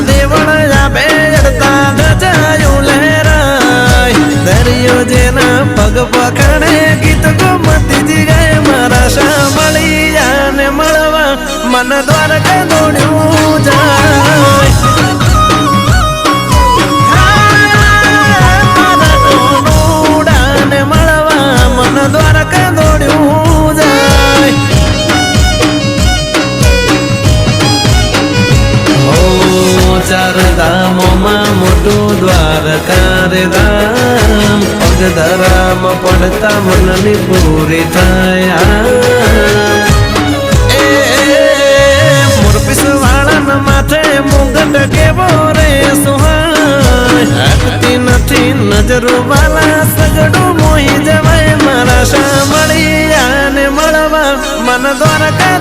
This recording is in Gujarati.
દેવળા બેડતા ગજાયું લહેરાય દરિયો જેના પગ પકડે ગીત ગોમતીજી ગાય મારા શામળિયાને મળવા મન દ્વારકા દોડ્યું જાય દ્વારકા દોડ્યું જાય હો ચાર ધામોમાં મોટું દ્વારકા રે ધામ પગધરામ પડતા મનની પૂરી થાય મોરપીસ વાળાના માથે મુગટ કેવો રે સુહાય હટતી નથી નજરો વાલા સગડું મોહી જવાય મારા શામળિયાને મળવા મન દ્વારકા